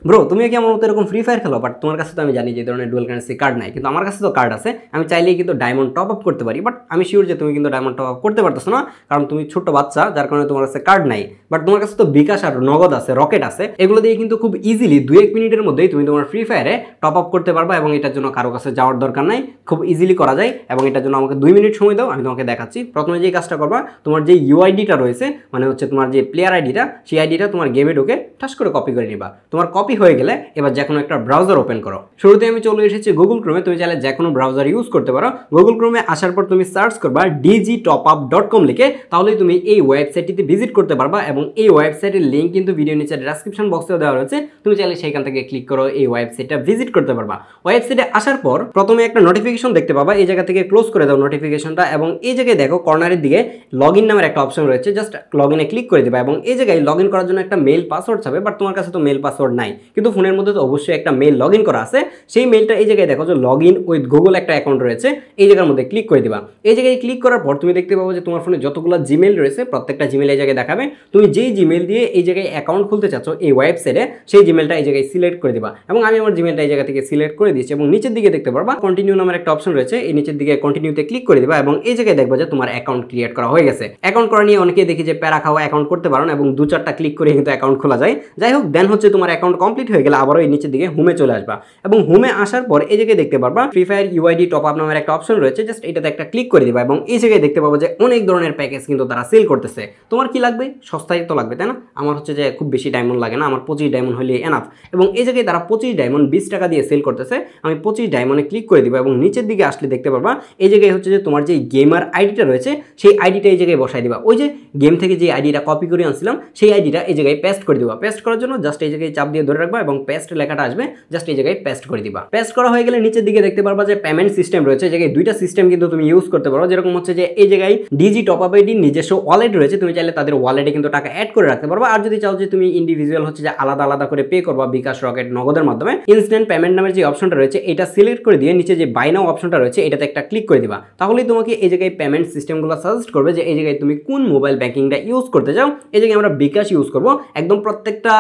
Bro তুমি কি আমার মতো এরকম ফ্রি ফায়ার খেলো, বাট তোমার কাছে তো আমি জানি যে ধরনের ডুয়াল কারেন্সি কার্ড নাই, কিন্তু আমার কাছে তো কার্ড আছে, আমি চাইলেই কিন্তু ডায়মন্ড টপ আপ করতে পারি। বাট আমি শিওর যে তুমি কিন্তু ডায়মন্ড টপ আপ করতে পারতেছো না, কারণ তুমি ছোট বাচ্চা, যার কারণে তোমার কাছে কার্ড নাই। বাট তোমার কাছে তো বিকাশ আর নগদ আছে, রকেট আছে, এগুলো দিয়ে কিন্তু খুব ইজিলি 2-1 মিনিটের মধ্যেই তুমি তোমার ফ্রি ফায়ারে টপ আপ করতে পারবা, এবং এটার জন্য কারো কাছে যাওয়ার দরকার নাই, খুব ইজিলি করা যায়। এবং এটার জন্য আমাকে 2 মিনিট সময় দাও, আমি তোমাকে দেখাচ্ছি। প্রথমে যে কাজটা করবা, তোমার যে ইউআইডিটা রয়েছে, মানে হচ্ছে তোমার যে প্লেয়ার আইডিটা, সেই আইডিটা তোমার গেমে ঢুকে ঠাস করে কপি করে নিবা। তোমার কপি হয়ে গেলে এবার যে কোনো একটা ব্রাউজার ওপেন করো। শুরুতে আমি চলে এসেছি গুগল ক্রোমে, তুমি চাইলে যে কোনো ব্রাউজার ইউজ করতে পারো। গুগল ক্রোমে আসার পর তুমি সার্চ করবা digitopup.com লিখে, তাহলেই তুমি এই ওয়েবসাইটটিতে ভিজিট করতে পারবা। এবং এই ওয়েবসাইটের লিঙ্ক কিন্তু ভিডিও নিচে ডেসক্রিপশন বক্সেও দেওয়া রয়েছে, তুমি চাইলে সেইখান থেকে ক্লিক করো এই ওয়েবসাইটটা ভিজিট করতে পারবা। ওয়েবসাইটে আসার পর প্রথমে একটা নোটিফিকেশন দেখতে পাবা, এই জায়গা থেকে ক্লোজ করে দাও নোটিফিকেশনটা, এবং এই জায়গায় দেখো কর্নারের দিকে লগ ইন নামের একটা অপশন রয়েছে, জাস্ট লগ ইনে ক্লিক করে দেবা। এবং এই জায়গায় লগ ইন করার জন্য একটা মেল পাসওয়ার্ড চাবে, বাট তোমার কাছে তো মেল পাসওয়ার্ড নাই, কিন্তু ফোনের মধ্যে তো অবশ্যই একটা মেল লগ ইন করা আছে। সেই মেলটা এই জায়গায় দেখো যে লগ ইন উইথ গুগল একটা অ্যাকাউন্ট রয়েছে, এই জায়গার মধ্যে ক্লিক করে দিবা। এই জায়গায় ক্লিক করার পর তুমি দেখতে পাবো যে তোমার ফোনে যতগুলো জিমেল রয়েছে প্রত্যেকটা জিমেল এই জায়গায় দেখাবে। তুমি যেই জিমেল দিয়ে এই জায়গায় অ্যাকাউন্ট খুলতে চাচ্ছ এই ওয়েবসাইটে, সেই জিমেলটা এই জায়গায় সিলেক্ট করে দিবা। এবং আমি আমার জিমেলটা এই জায়গা থেকে সিলেক্ট করে দিয়েছি, এবং নিচের দিকে দেখতে পারবা কন্টিনিউ নামের একটা অপশন রয়েছে, এই নিচের দিকে কন্টিনিউতে ক্লিক করে দিবা। এবং এই জায়গায় দেখবা যে তোমার অ্যাকাউন্ট ক্রিয়েট করা হয়ে গেছে। অ্যাকাউন্ট করা নিয়ে অনেকেই দেখি যে প্যারা খাওয়া অ্যাকাউন্ট করতে পারো না, এবং 2-4টা ক্লিক করে কিন্তু অ্যাকাউন্ট খোলা যায়। যাই হোক, দেন হচ্ছে তোমার অ্যাকাউন্ট কমপ্লিট হয়ে গেলে আবারও এই নিচের দিকে হোমে চলে আসবা। এবং হোমে আসার পর এই জায়গায় দেখতে পারবা free fire UID top up নামের একটা অপশন রয়েছে, জাস্ট এটাতে একটা ক্লিক করে দিবা। এবং এই জায়গায় দেখতে পাবো যে অনেক ধরনের প্যাকেজ কিন্তু তারা সেল করতেছে। তোমার কি লাগবে? সস্তায় তো লাগবে, তাই না? আমার হচ্ছে যে খুব বেশি ডায়মন্ড লাগে না, আমার 25 ডায়মন্ড হলে এনাফ। এবং এই জায়গায় তারা 25 ডায়মন্ড 20 টাকা দিয়ে সেল করতেছে। আমি 25 ডায়মন্ডে ক্লিক করে দিব, এবং নিচের দিকে আসলে দেখতে পারবা এই জায়গায় হচ্ছে যে তোমার যে গেমার আইডিটা রয়েছে, সেই আইডিটা এই জায়গায় বসাই দিবা। ওই যে গেম থেকে যে আইডিটা কপি করে আনছিলাম, সেই আইডিটা এই জায়গায় পেস্ট করে দিবা। পেস্ট করার জন্য জাস্ট এই জায়গায় চাপ দিয়ে ধরে রাখবা, এবং পেস্ট লেখাটা আসবে, জাস্ট এই জায়গায় পেস্ট করে দিবা। পেস্ট করা হয়ে গেলে নিচের দিকে দেখতে পারবা যে পেমেন্ট সিস্টেম রয়েছে, এই জায়গায় 2টা সিস্টেম কিন্তু তুমি ইউজ করতে পারো। যেরকম হচ্ছে যে এই জায়গায় ডিজি টপ আপ আইডির নিজস্ব ওয়ালেট রয়েছে, তুমি চাইলে তাদের ওয়ালেটে কিন্তু টাকা অ্যাড করে রাখতে পারবা। আর যদি চাও যে তুমি ইন্ডিভিজুয়াল হচ্ছে যে আলাদা আলাদা করে পে করবা বিকাশ, রকেট, নগদের মাধ্যমে, ইনস্ট্যান্ট পেমেন্ট নামের যে অপশনটা রয়েছে এটা সিলেক্ট করে দিয়ে নিচে যে বাই নাও অপশনটা রয়েছে এটাতে একটা ক্লিক করে দিবা। তাহলেই তোমাকে এই জায়গায় পেমেন্ট সিস্টেমগুলো সাজেস্ট করবে যে এই জায়গায় তুমি কোন মোবাইল ব্যাংকিংটা ইউজ করতে চাও। এই জায়গায় আমরা বিকাশ ইউজ করবো। একদম প্রত্যেকটা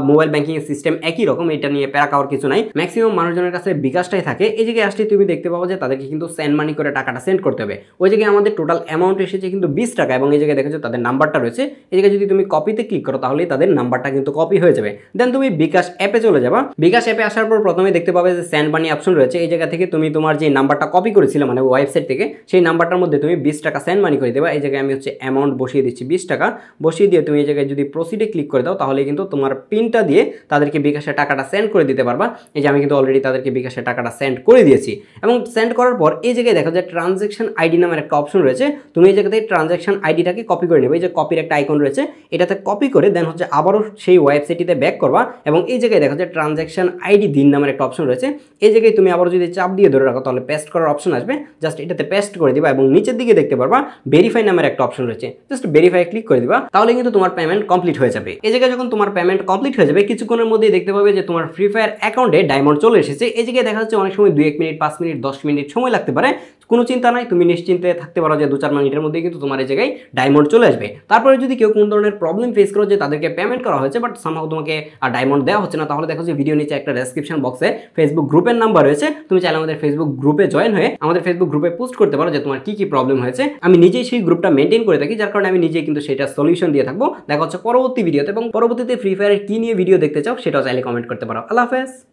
মোবাইল ব্যাংকিং এর সিস্টেম একই রকম, এটা নিয়ে প্যারা খাওয়ার কিছু নাই। ম্যাক্সিমাম মানুষজনের কাছে বিকাশটাই থাকে। এই জায়গায় আসলে তুমি দেখতে পাবো যে তাদেরকে কিন্তু সেন্ড মানি করে টাকাটা সেন্ড করতে হবে। ওই জায়গায় আমাদের টোটাল অ্যামাউন্ট এসেছে কিন্তু 20 টাকা, এবং এই জায়গায় দেখো যে তাদের নাম্বারটা রয়েছে, এই জায়গায় যদি তুমি কপিতে ক্লিক করো তাহলেই তাদের নাম্বারটা কিন্তু কপি হয়ে যাবে। দেন তুমি বিকাশ অ্যাপে চলে যাবা। বিকাশ অ্যাপে আসার পর প্রথমে দেখতে পাবে যে সেন্ড মানি অপশন রয়েছে, এই জায়গা থেকে তুমি তোমার যে নাম্বারটা কপি করেছিলে মানে ওয়েবসাইট থেকে, সেই নাম্বারটার মধ্যে তুমি 20 টাকা সেন্ড মানি করে দেবা। এই জায়গায় আমি হচ্ছে অ্যামাউন্ট বসিয়ে দিচ্ছি 20 টাকা। বসিয়ে দিয়ে তুমি এই জায়গায় যদি প্রসিডে ক্লিক করে দাও, তাহলে কিন্তু তোমার পিনটা দিয়ে তাদেরকে বিকাশের টাকাটা সেন্ড করে দিতে পারবা। এই যে আমি কিন্তু অলরেডি তাদেরকে বিকাশের টাকাটা সেন্ড করে দিয়েছি। এবং সেন্ড করার পর এই জায়গায় দেখো যে ট্রানজ্যাকশন আইডি নামের একটা অপশন রয়েছে, তুমি এই জায়গাতে ট্রানজ্যাকশন আইডিটাকে কপি করে নেবে। এই যে কপির একটা আইকন রয়েছে, এটাতে কপি করে দেন হচ্ছে আবারও সেই ওয়েবসাইটটিতে ব্যাক করবা। এবং এই জায়গায় দেখো যে ট্রানজ্যাকশন আইডি দিন নামের একটা অপশন রয়েছে, এই জায়গায় তুমি আবার যদি চাপ দিয়ে ধরে রাখো তাহলে পেস্ট করার অপশন আসবে, জাস্ট এটাতে পেস্ট করে দিবা। এবং নিচের দিকে দেখতে পারবা ভেরিফাই নামের একটা অপশন রয়েছে, জাস্ট ভেরিফাই ক্লিক করে দিবা, তাহলে কিন্তু তোমার পেমেন্ট কমপ্লিট হয়ে যাবে। এই জায়গায় যখন তোমার পেমেন্ট কমপ্লিট হয়ে যাবে, কিছুক্ষণের মধ্যেই দেখতে পাবে যে তোমার ফ্রি ফায়ার অ্যাকাউন্টে ডায়মন্ড চলে এসেছে। এই জায়গায় দেখা যাচ্ছে অনেক সময় 2-1 মিনিট, 5 মিনিট, 10 মিনিট সময় লাগতে পারে। কোনো চিন্তা নাই, তুমি নিশ্চিন্তে থাকতে পারো যে 2-4 মিনিটের মধ্যে কিন্তু তোমার এই জায়গায় ডায়মন্ড চলে আসবে। তারপরে যদি কেউ কোন ধরনের প্রবলেম ফেস করো যে তাদেরকে পেমেন্ট করা হয়েছে বাট সামহাও তোমাকে ডায়মন্ড দেওয়া হচ্ছে না, তাহলে দেখো যে ভিডিও নিচে একটা ডেসক্রিপশন বক্সে ফেসবুক গ্রুপের নাম্বার রয়েছে, তুমি চাইলে আমাদের ফেসবুক গ্রুপে জয়েন হয়ে আমাদের ফেসবুক গ্রুপে পোস্ট করতে পারো যে তোমার কি কি প্রবলেম হয়েছে। আমি নিজেই সেই গ্রুপটা মেনটেন করে থাকি, যার কারণে আমি নিজেই কিন্তু সেটা সলিউশন দিয়ে থাকবো। দেখা হচ্ছে পরবর্তী ভিডিওতে, এবং পরবর্তীতে ফ্রি ফায়ারের কি নিয়ে ভিডিও দেখতে চাও সেটাও চাইলে কমেন্ট করতে পারো। আল্লাহ হাফেজ।